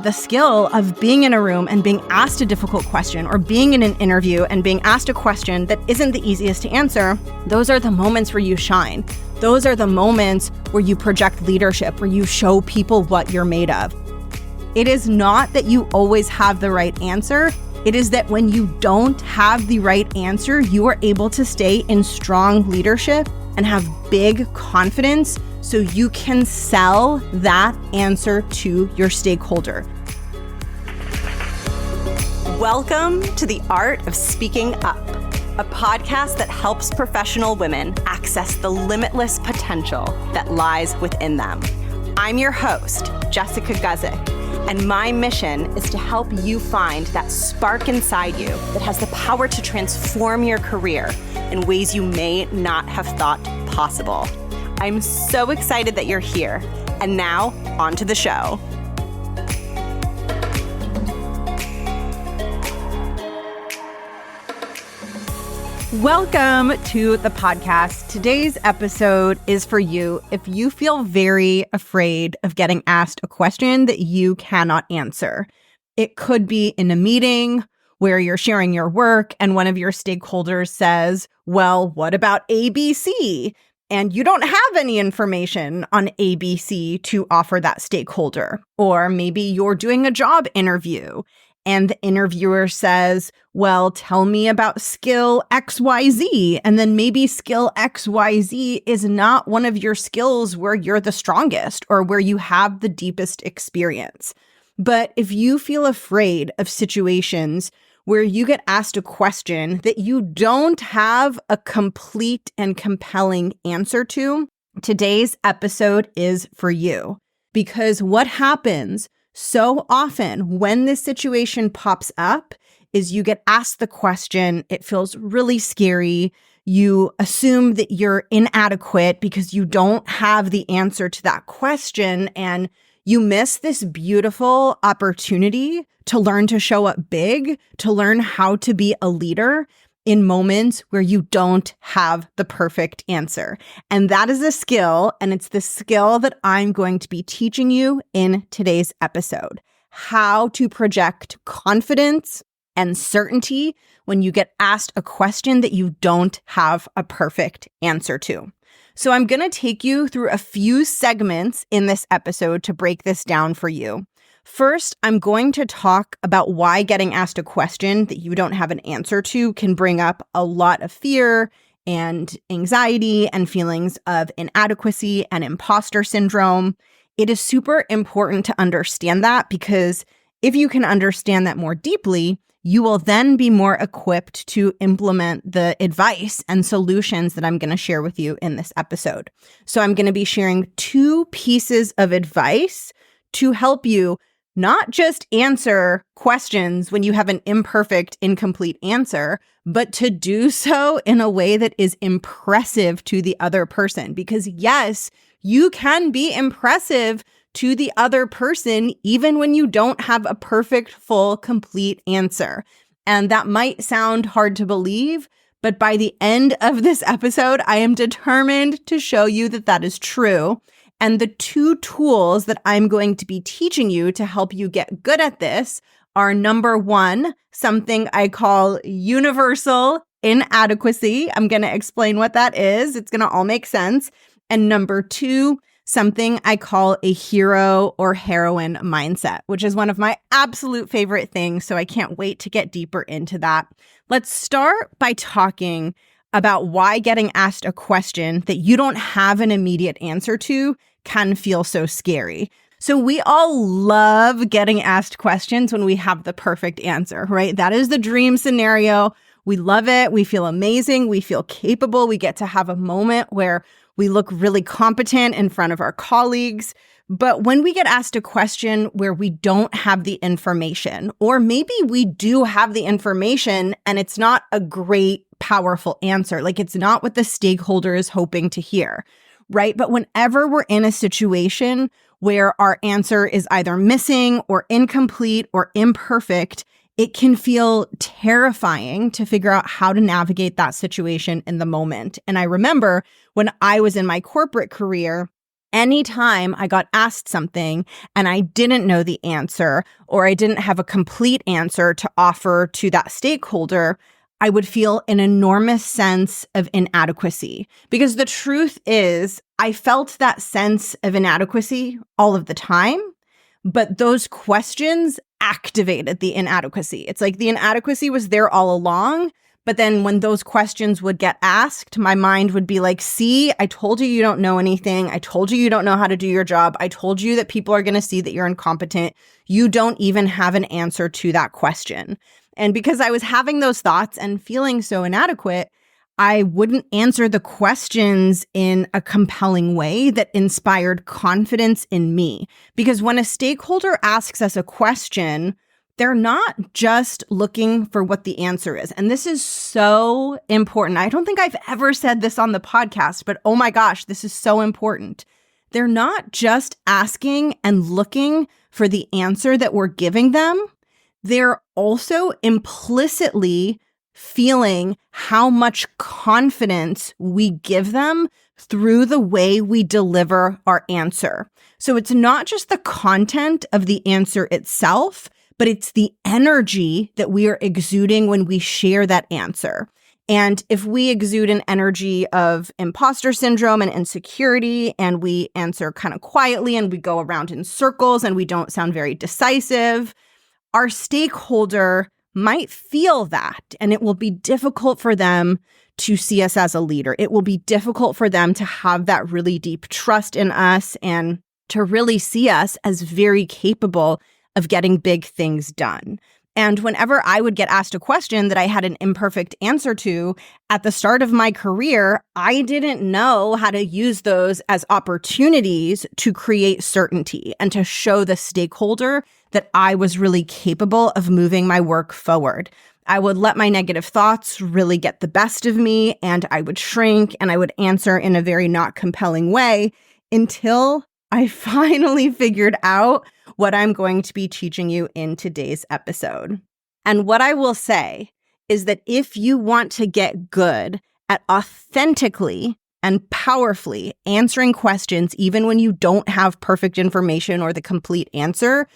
the skill of being in a room and being asked a difficult question, or being in an interview and being asked a question that isn't the easiest to answer, those are the moments where you shine. Those are the moments where you project leadership, where you show people what you're made of. It is not that you always have the right answer. It is that when you don't have the right answer, you are able to stay in strong leadership and have big confidence so you can sell that answer to your stakeholder. Welcome to The Art of Speaking Up, a podcast that helps professional women access the limitless potential that lies within them. I'm your host, Jessica Guzik, and my mission is to help you find that spark inside you that has the power to transform your career in ways you may not have thought possible. I'm so excited that you're here. And now, on to the show. Welcome to the podcast. Today's episode is for you if you feel very afraid of getting asked a question that you cannot answer. It could be in a meeting where you're sharing your work and one of your stakeholders says, well, what about ABC? And you don't have any information on ABC to offer that stakeholder. Or maybe you're doing a job interview and the interviewer says, well, tell me about skill XYZ. And then maybe skill XYZ is not one of your skills where you're the strongest or where you have the deepest experience. But if you feel afraid of situations where you get asked a question that you don't have a complete and compelling answer to, today's episode is for you. Because what happens so often when this situation pops up is you get asked the question, it feels really scary, you assume that you're inadequate because you don't have the answer to that question, and you miss this beautiful opportunity to learn to show up big, to learn how to be a leader in moments where you don't have the perfect answer. And that is a skill, and it's the skill that I'm going to be teaching you in today's episode. How to project confidence and certainty when you get asked a question that you don't have a perfect answer to. So I'm going to take you through a few segments in this episode to break this down for you. First, I'm going to talk about why getting asked a question that you don't have an answer to can bring up a lot of fear and anxiety and feelings of inadequacy and imposter syndrome. It is super important to understand that because if you can understand that more deeply, you will then be more equipped to implement the advice and solutions that I'm going to share with you in this episode. So I'm going to be sharing 2 pieces of advice to help you not just answer questions when you have an imperfect, incomplete answer, but to do so in a way that is impressive to the other person. Because yes, you can be impressive to the other person even when you don't have a perfect, full, complete answer. And that might sound hard to believe, but by the end of this episode, I am determined to show you that that is true. And the 2 tools that I'm going to be teaching you to help you get good at this are number 1, something I call universal inadequacy. I'm going to explain what that is. It's going to all make sense. And number 2, something I call a hero or heroine mindset, which is one of my absolute favorite things. So I can't wait to get deeper into that. Let's start by talking about why getting asked a question that you don't have an immediate answer to can feel so scary. So we all love getting asked questions when we have the perfect answer, right? That is the dream scenario. We love it. We feel amazing. We feel capable. We get to have a moment where we look really competent in front of our colleagues. But when we get asked a question where we don't have the information, or maybe we do have the information and it's not a great, powerful answer, like it's not what the stakeholder is hoping to hear, right? But whenever we're in a situation where our answer is either missing or incomplete or imperfect, it can feel terrifying to figure out how to navigate that situation in the moment. And I remember when I was in my corporate career, anytime I got asked something and I didn't know the answer, or I didn't have a complete answer to offer to that stakeholder, I would feel an enormous sense of inadequacy. Because the truth is, I felt that sense of inadequacy all of the time, but those questions activated the inadequacy. It's like the inadequacy was there all along, but then when those questions would get asked, my mind would be like, see, I told you don't know anything. I told you don't know how to do your job. I told you that people are going to see that you're incompetent. You don't even have an answer to that question. And because I was having those thoughts and feeling so inadequate, I wouldn't answer the questions in a compelling way that inspired confidence in me. Because when a stakeholder asks us a question, they're not just looking for what the answer is. And this is so important. I don't think I've ever said this on the podcast, but oh my gosh, this is so important. They're not just asking and looking for the answer that we're giving them. They're also implicitly feeling how much confidence we give them through the way we deliver our answer. So it's not just the content of the answer itself, but it's the energy that we are exuding when we share that answer. And if we exude an energy of imposter syndrome and insecurity, and we answer kind of quietly and we go around in circles and we don't sound very decisive, our stakeholder might feel that, and it will be difficult for them to see us as a leader. It will be difficult for them to have that really deep trust in us and to really see us as very capable of getting big things done. And whenever I would get asked a question that I had an imperfect answer to at the start of my career, I didn't know how to use those as opportunities to create certainty and to show the stakeholder that I was really capable of moving my work forward. I would let my negative thoughts really get the best of me, and I would shrink and I would answer in a very not compelling way until I finally figured out what I'm going to be teaching you in today's episode. And what I will say is that if you want to get good at authentically and powerfully answering questions, even when you don't have perfect information or the complete answer,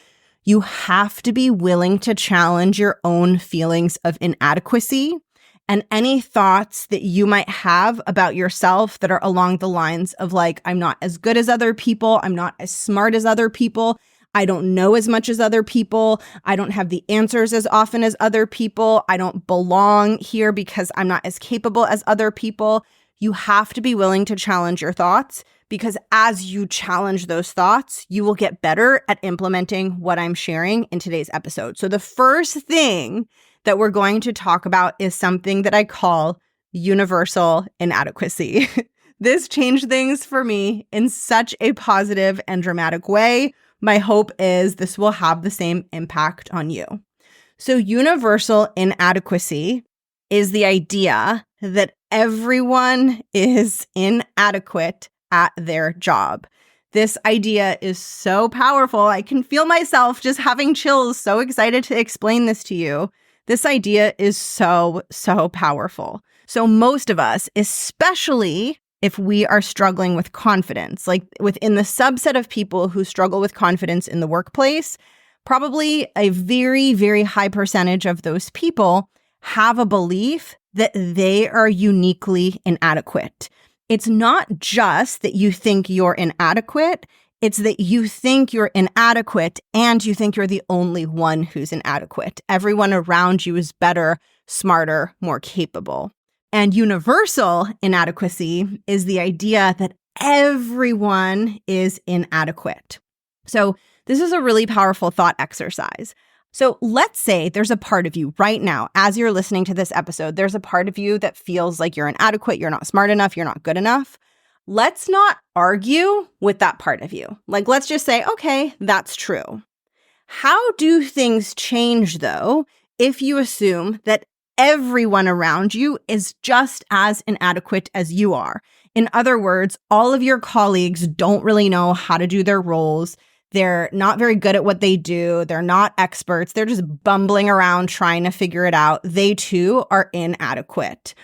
you have to be willing to challenge your own feelings of inadequacy and any thoughts that you might have about yourself that are along the lines of like, I'm not as good as other people. I'm not as smart as other people. I don't know as much as other people. I don't have the answers as often as other people. I don't belong here because I'm not as capable as other people. You have to be willing to challenge your thoughts, because as you challenge those thoughts, you will get better at implementing what I'm sharing in today's episode. So the first thing that we're going to talk about is something that I call universal inadequacy. This changed things for me in such a positive and dramatic way. My hope is this will have the same impact on you. So universal inadequacy is the idea that everyone is inadequate at their job. This idea is so powerful. I can feel myself just having chills, so excited to explain this to you. This idea is so powerful. So most of us, especially if we are struggling with confidence, like within the subset of people who struggle with confidence in the workplace, probably a very high percentage of those people have a belief that they are uniquely inadequate. It's not just that you think you're inadequate, it's that you think you're inadequate and you think you're the only one who's inadequate. Everyone around you is better, smarter, more capable. And universal inadequacy is the idea that everyone is inadequate. So this is a really powerful thought exercise. So let's say there's a part of you right now, as you're listening to this episode, there's a part of you that feels like you're inadequate, you're not smart enough, you're not good enough. Let's not argue with that part of you. Like, let's just say, okay, that's true. How do things change, though, if you assume that everyone around you is just as inadequate as you are? In other words, all of your colleagues don't really know how to do their roles. They're not very good at what they do. They're not experts. They're just bumbling around trying to figure it out. They too are inadequate.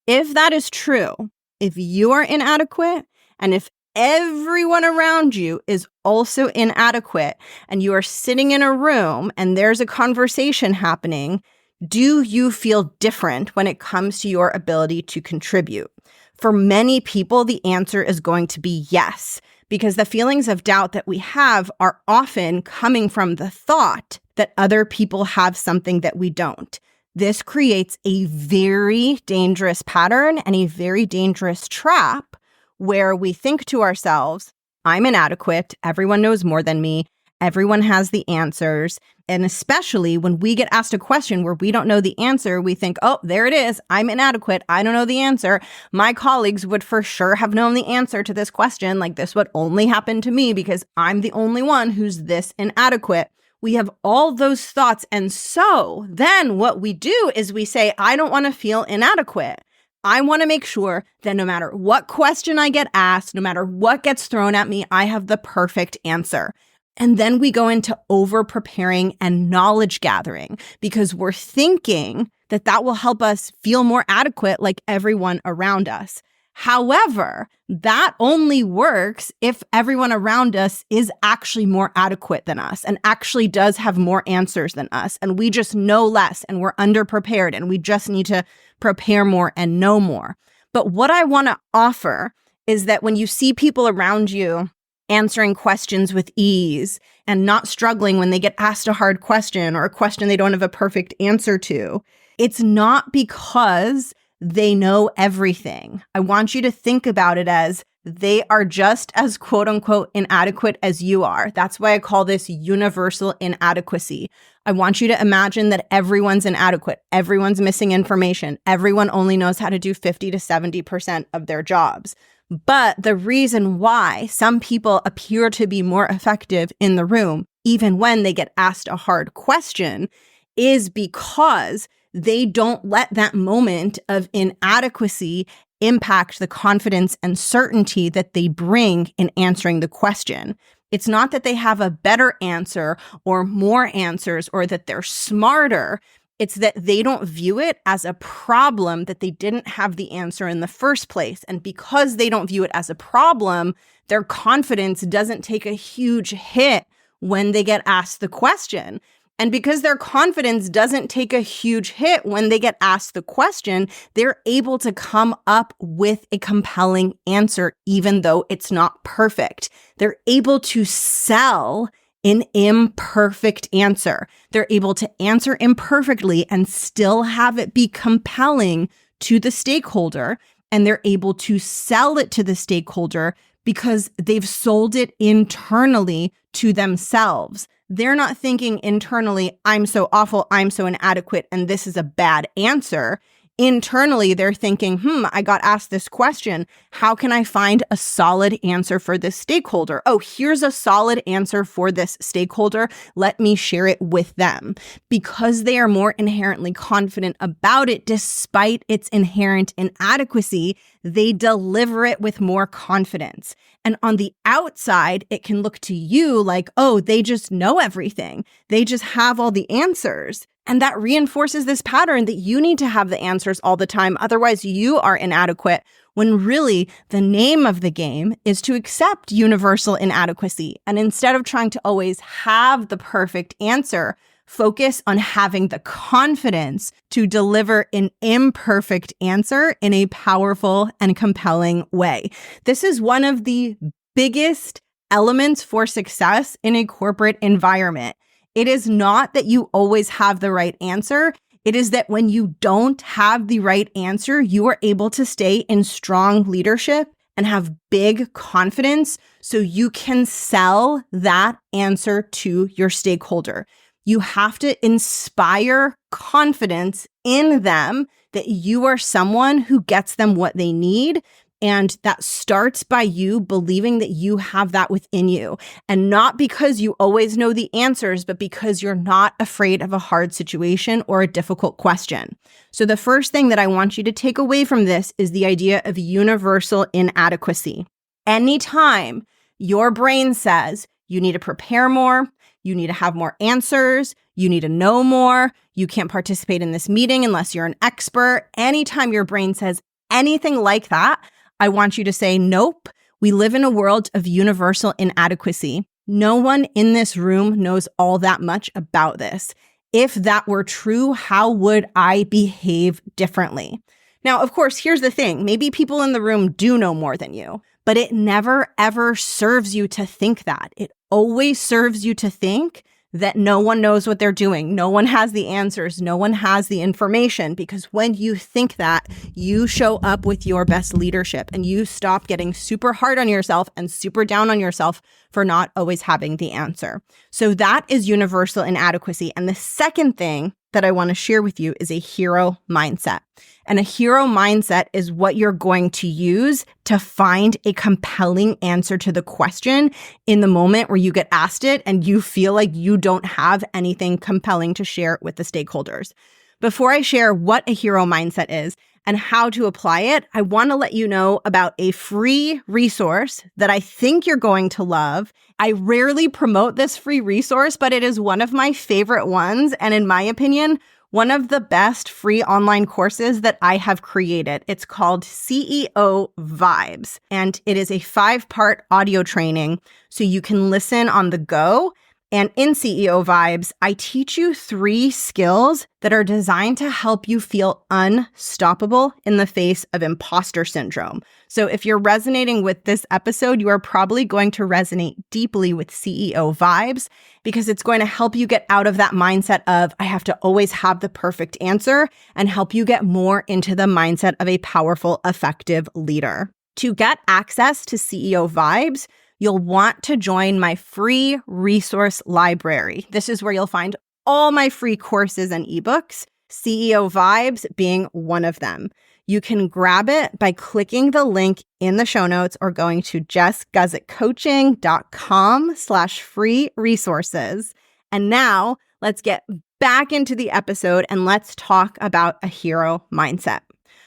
If that is true, if you are inadequate, and if everyone around you is also inadequate and you are sitting in a room and there's a conversation happening, do you feel different when it comes to your ability to contribute? For many people, the answer is going to be yes, because the feelings of doubt that we have are often coming from the thought that other people have something that we don't. This creates a very dangerous pattern and a very dangerous trap where we think to ourselves, I'm inadequate, everyone knows more than me, everyone has the answers. And especially when we get asked a question where we don't know the answer, we think, oh, there it is, I'm inadequate, I don't know the answer. My colleagues would for sure have known the answer to this question, like this would only happen to me because I'm the only one who's this inadequate. We have all those thoughts. And so then what we do is we say, I don't want to feel inadequate. I want to make sure that no matter what question I get asked, no matter what gets thrown at me, I have the perfect answer. And then we go into over-preparing and knowledge gathering because we're thinking that that will help us feel more adequate like everyone around us. However, that only works if everyone around us is actually more adequate than us and actually does have more answers than us. And we just know less and we're underprepared and we just need to prepare more and know more. But what I want to offer is that when you see people around you answering questions with ease and not struggling when they get asked a hard question or a question they don't have a perfect answer to, it's not because they know everything. I want you to think about it as they are just as quote unquote inadequate as you are. That's why I call this universal inadequacy. I want you to imagine that everyone's inadequate. Everyone's missing information. Everyone only knows how to do 50 to 70% of their jobs. But the reason why some people appear to be more effective in the room, even when they get asked a hard question, is because they don't let that moment of inadequacy impact the confidence and certainty that they bring in answering the question. It's not that they have a better answer or more answers or that they're smarter. It's that they don't view it as a problem that they didn't have the answer in the first place. And because they don't view it as a problem, their confidence doesn't take a huge hit when they get asked the question. And because their confidence doesn't take a huge hit when they get asked the question, they're able to come up with a compelling answer, even though it's not perfect. They're able to sell an imperfect answer. They're able to answer imperfectly and still have it be compelling to the stakeholder. And they're able to sell it to the stakeholder because they've sold it internally to themselves. They're not thinking internally, I'm so awful, I'm so inadequate, and this is a bad answer. Internally, they're thinking, I got asked this question. How can I find a solid answer for this stakeholder? Oh, here's a solid answer for this stakeholder. Let me share it with them. Because they are more inherently confident about it, despite its inherent inadequacy, they deliver it with more confidence. And on the outside, it can look to you like, oh, they just know everything. They just have all the answers. And that reinforces this pattern that you need to have the answers all the time. Otherwise, you are inadequate, when really the name of the game is to accept universal inadequacy. And instead of trying to always have the perfect answer, focus on having the confidence to deliver an imperfect answer in a powerful and compelling way. This is one of the biggest elements for success in a corporate environment. It is not that you always have the right answer. It is that when you don't have the right answer, you are able to stay in strong leadership and have big confidence so you can sell that answer to your stakeholder. You have to inspire confidence in them that you are someone who gets them what they need. And that starts by you believing that you have that within you. And not because you always know the answers, but because you're not afraid of a hard situation or a difficult question. So the first thing that I want you to take away from this is the idea of universal inadequacy. Anytime your brain says you need to prepare more, you need to have more answers, you need to know more, you can't participate in this meeting unless you're an expert, anytime your brain says anything like that, I want you to say, nope, We live in a world of universal inadequacy. No one in this room knows all that much about this. If that were true, how would I behave differently? Now, of course, here's the thing. Maybe people in the room do know more than you, but it never, ever serves you to think that. It always serves you to think that no one knows what they're doing. No one has the answers. No one has the information, because when you think that, you show up with your best leadership and you stop getting super hard on yourself and super down on yourself for not always having the answer. So that is universal inadequacy. And the second thing that I want to share with you is a hero mindset. And a hero mindset is what you're going to use to find a compelling answer to the question in the moment where you get asked it and you feel like you don't have anything compelling to share with the stakeholders. Before I share what a hero mindset is and how to apply it, I want to let you know about a free resource that I think you're going to love. I rarely promote this free resource, but it is one of my favorite ones, and in my opinion, one of the best free online courses that I have created. It's called CEO Vibes, and it is a 5-part audio training so you can listen on the go. And in CEO Vibes, I teach you 3 skills that are designed to help you feel unstoppable in the face of imposter syndrome. So if you're resonating with this episode, you are probably going to resonate deeply with CEO Vibes, because it's going to help you get out of that mindset of, I have to always have the perfect answer, and help you get more into the mindset of a powerful, effective leader. To get access to CEO Vibes, you'll want to join my free resource library. This is where you'll find all my free courses and ebooks, CEO Vibes being one of them. You can grab it by clicking the link in the show notes or going to jessguzikcoaching.com/free resources. And now let's get back into the episode and let's talk about a hero mindset.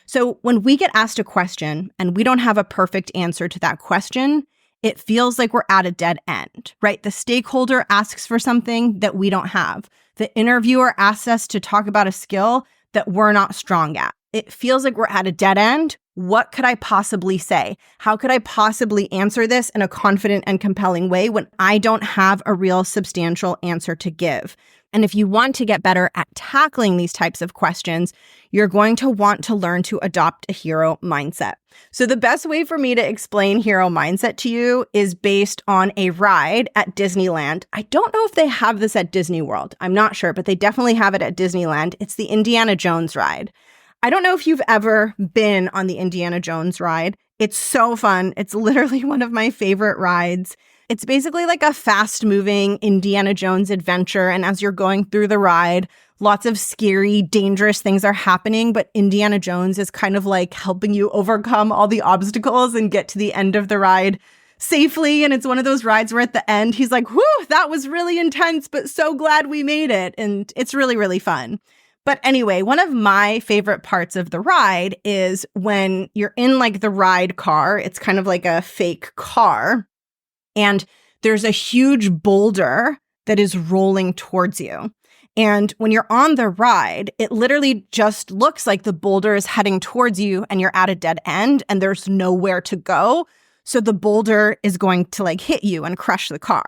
So when we get asked a question and we don't have a perfect answer to that question, it feels like we're at a dead end, right? The stakeholder asks for something that we don't have. The interviewer asks us to talk about a skill that we're not strong at. It feels like we're at a dead end. What could I possibly say? How could I possibly answer this in a confident and compelling way when I don't have a real substantial answer to give? And if you want to get better at tackling these types of questions, you're going to want to learn to adopt a hero mindset. So the best way for me to explain hero mindset to you is based on a ride at Disneyland. I don't know if they have this at Disney World. I'm not sure, but they definitely have it at Disneyland. It's the Indiana Jones ride. I don't know if you've ever been on the Indiana Jones ride. It's so fun. It's literally one of my favorite rides. It's basically like a fast-moving Indiana Jones adventure, and as you're going through the ride, lots of scary, dangerous things are happening, but Indiana Jones is kind of like helping you overcome all the obstacles and get to the end of the ride safely. And it's one of those rides where at the end, he's like, whew, that was really intense, but so glad we made it. And it's really, really fun. But anyway, one of my favorite parts of the ride is when you're in like the ride car. It's kind of like a fake car. And there's a huge boulder that is rolling towards you. And when you're on the ride, it literally just looks like the boulder is heading towards you and you're at a dead end and there's nowhere to go. So the boulder is going to like hit you and crush the car.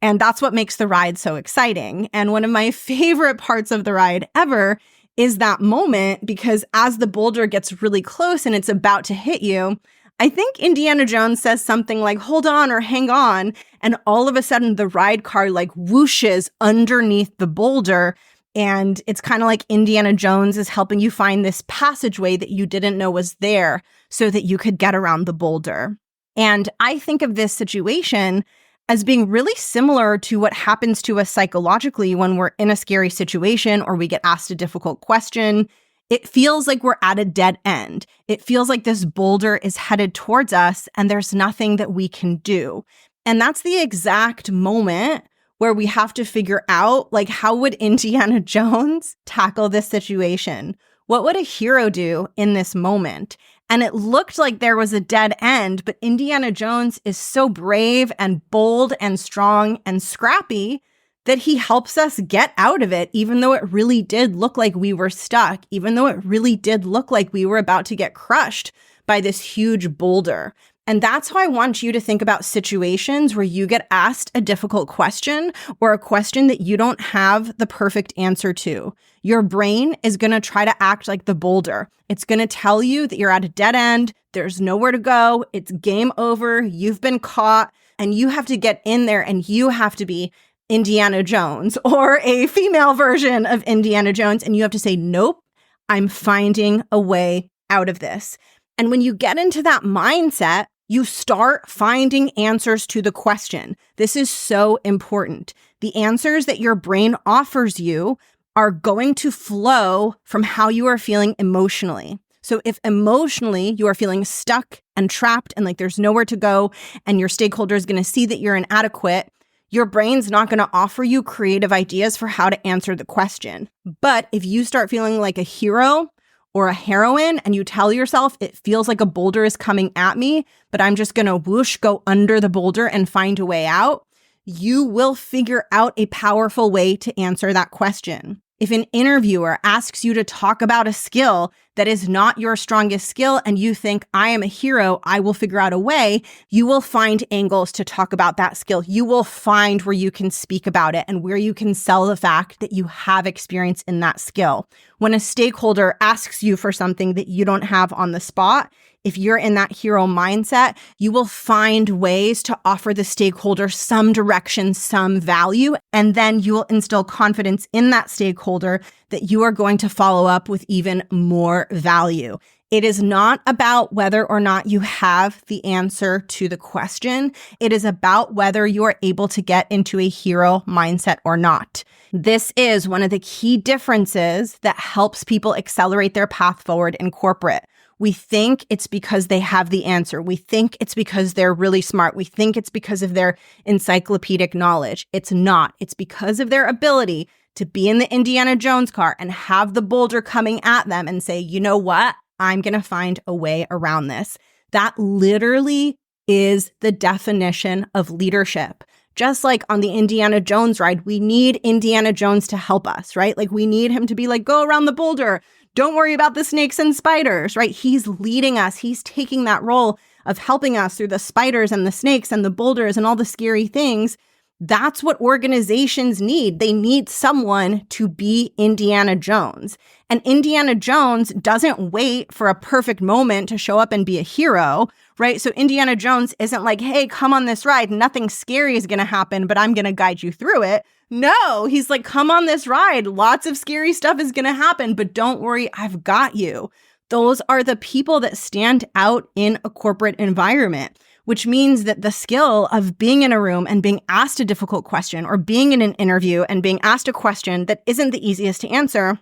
And that's what makes the ride so exciting. And one of my favorite parts of the ride ever is that moment, because as the boulder gets really close and it's about to hit you, I think Indiana Jones says something like, hold on or hang on. And all of a sudden the ride car like whooshes underneath the boulder. And it's kind of like Indiana Jones is helping you find this passageway that you didn't know was there so that you could get around the boulder. And I think of this situation as being really similar to what happens to us psychologically when we're in a scary situation or we get asked a difficult question. It feels like we're at a dead end. It feels like this boulder is headed towards us and there's nothing that we can do. And that's the exact moment where we have to figure out, like, how would Indiana Jones tackle this situation? What would a hero do in this moment? And it looked like there was a dead end, but Indiana Jones is so brave and bold and strong and scrappy that he helps us get out of it, even though it really did look like we were stuck, even though it really did look like we were about to get crushed by this huge boulder. And that's how I want you to think about situations where you get asked a difficult question or a question that you don't have the perfect answer to. Your brain is going to try to act like the boulder. It's going to tell you that you're at a dead end. There's nowhere to go. It's game over. You've been caught and you have to get in there and you have to be Indiana Jones or a female version of Indiana Jones. And you have to say, nope, I'm finding a way out of this. And when you get into that mindset, you start finding answers to the question. This is so important. The answers that your brain offers you are going to flow from how you are feeling emotionally. So if emotionally you are feeling stuck and trapped and like there's nowhere to go and your stakeholder is going to see that you're inadequate, your brain's not going to offer you creative ideas for how to answer the question. But if you start feeling like a hero or a heroine and you tell yourself it feels like a boulder is coming at me, but I'm just going to whoosh, go under the boulder and find a way out, you will figure out a powerful way to answer that question. If an interviewer asks you to talk about a skill that is not your strongest skill and you think, I am a hero, I will figure out a way, you will find angles to talk about that skill. You will find where you can speak about it and where you can sell the fact that you have experience in that skill. When a stakeholder asks you for something that you don't have on the spot, if you're in that hero mindset, you will find ways to offer the stakeholder some direction, some value, and then you will instill confidence in that stakeholder that you are going to follow up with even more value. It is not about whether or not you have the answer to the question. It is about whether you are able to get into a hero mindset or not. This is one of the key differences that helps people accelerate their path forward in corporate. We think it's because they have the answer. We think it's because they're really smart. We think it's because of their encyclopedic knowledge. It's not. It's because of their ability to be in the Indiana Jones car and have the boulder coming at them and say, you know what? I'm going to find a way around this. That literally is the definition of leadership. Just like on the Indiana Jones ride, we need Indiana Jones to help us, right? Like we need him to be like, go around the boulder. Don't worry about the snakes and spiders, right? He's leading us. He's taking that role of helping us through the spiders and the snakes and the boulders and all the scary things. That's what organizations need. They need someone to be Indiana Jones. And Indiana Jones doesn't wait for a perfect moment to show up and be a hero, right? So Indiana Jones isn't like, hey, come on this ride. Nothing scary is going to happen, but I'm going to guide you through it. No, he's like, come on this ride. Lots of scary stuff is going to happen, but don't worry, I've got you. Those are the people that stand out in a corporate environment, which means that the skill of being in a room and being asked a difficult question or being in an interview and being asked a question that isn't the easiest to answer,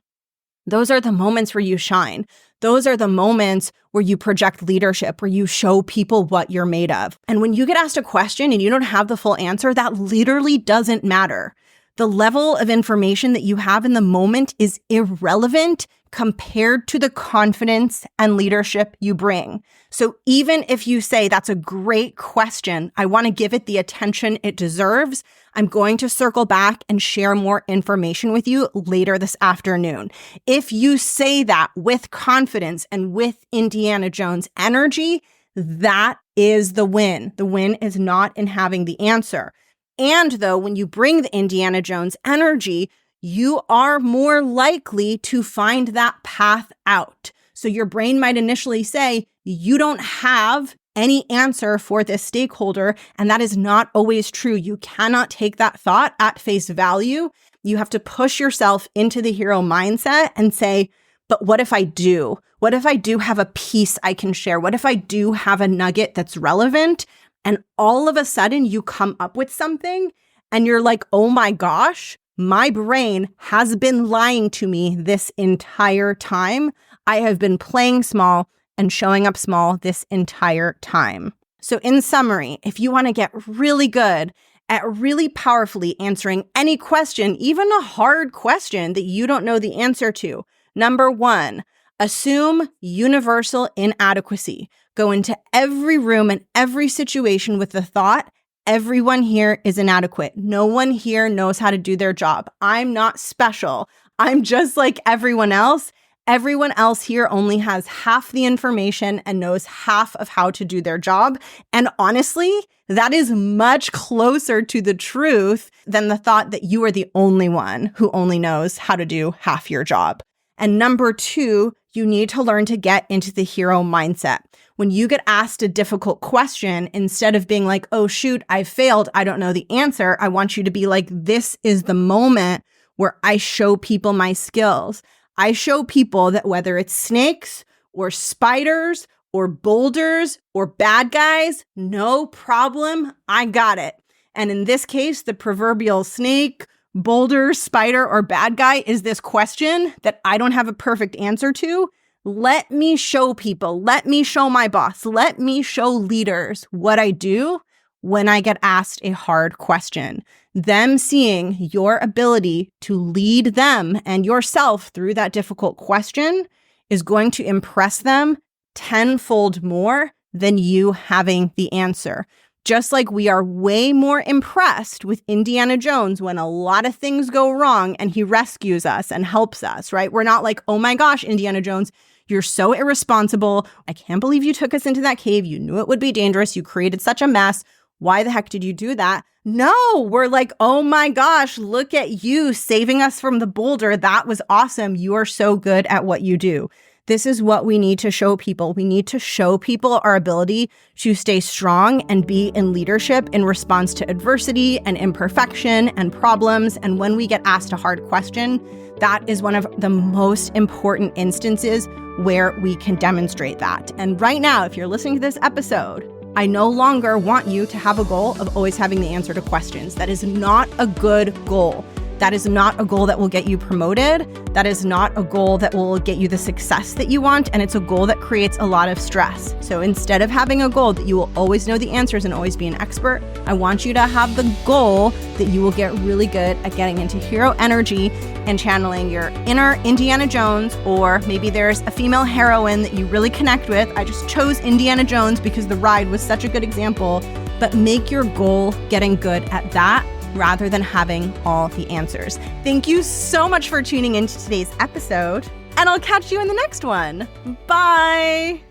those are the moments where you shine. Those are the moments where you project leadership, where you show people what you're made of. And when you get asked a question and you don't have the full answer, that literally doesn't matter. The level of information that you have in the moment is irrelevant compared to the confidence and leadership you bring. So even if you say, that's a great question, I want to give it the attention it deserves, I'm going to circle back and share more information with you later this afternoon. If you say that with confidence and with Indiana Jones energy, that is the win. The win is not in having the answer. And though, when you bring the Indiana Jones energy, you are more likely to find that path out. So your brain might initially say, you don't have any answer for this stakeholder, and that is not always true. You cannot take that thought at face value. You have to push yourself into the hero mindset and say, but what if I do? What if I do have a piece I can share? What if I do have a nugget that's relevant? And all of a sudden you come up with something and you're like, oh my gosh, my brain has been lying to me this entire time. I have been playing small and showing up small this entire time. So in summary, if you want to get really good at really powerfully answering any question, even a hard question that you don't know the answer to, number one, assume universal inadequacy. Go into every room and every situation with the thought, everyone here is inadequate. No one here knows how to do their job. I'm not special. I'm just like everyone else. Everyone else here only has half the information and knows half of how to do their job. And honestly, that is much closer to the truth than the thought that you are the only one who only knows how to do half your job. And number 2, you need to learn to get into the hero mindset. When you get asked a difficult question, instead of being like, oh shoot, I failed, I don't know the answer, I want you to be like, this is the moment where I show people my skills. I show people that whether it's snakes or spiders or boulders or bad guys, no problem, I got it. And in this case, the proverbial snake, boulder, spider, or bad guy is this question that I don't have a perfect answer to. Let me show people, let me show my boss, let me show leaders what I do when I get asked a hard question. Them seeing your ability to lead them and yourself through that difficult question is going to impress them tenfold more than you having the answer. Just like we are way more impressed with Indiana Jones when a lot of things go wrong and he rescues us and helps us, right? We're not like, oh my gosh, Indiana Jones, you're so irresponsible. I can't believe you took us into that cave. You knew it would be dangerous. You created such a mess. Why the heck did you do that? No, we're like, oh my gosh, look at you saving us from the boulder. That was awesome. You are so good at what you do. This is what we need to show people. We need to show people our ability to stay strong and be in leadership in response to adversity and imperfection and problems. And when we get asked a hard question, that is one of the most important instances where we can demonstrate that. And right now, if you're listening to this episode, I no longer want you to have a goal of always having the answer to questions. That is not a good goal. That is not a goal that will get you promoted. That is not a goal that will get you the success that you want. And it's a goal that creates a lot of stress. So instead of having a goal that you will always know the answers and always be an expert, I want you to have the goal that you will get really good at getting into hero energy and channeling your inner Indiana Jones, or maybe there's a female heroine that you really connect with. I just chose Indiana Jones because the ride was such a good example, but make your goal getting good at that rather than having all the answers. Thank you so much for tuning into today's episode, and I'll catch you in the next one. Bye.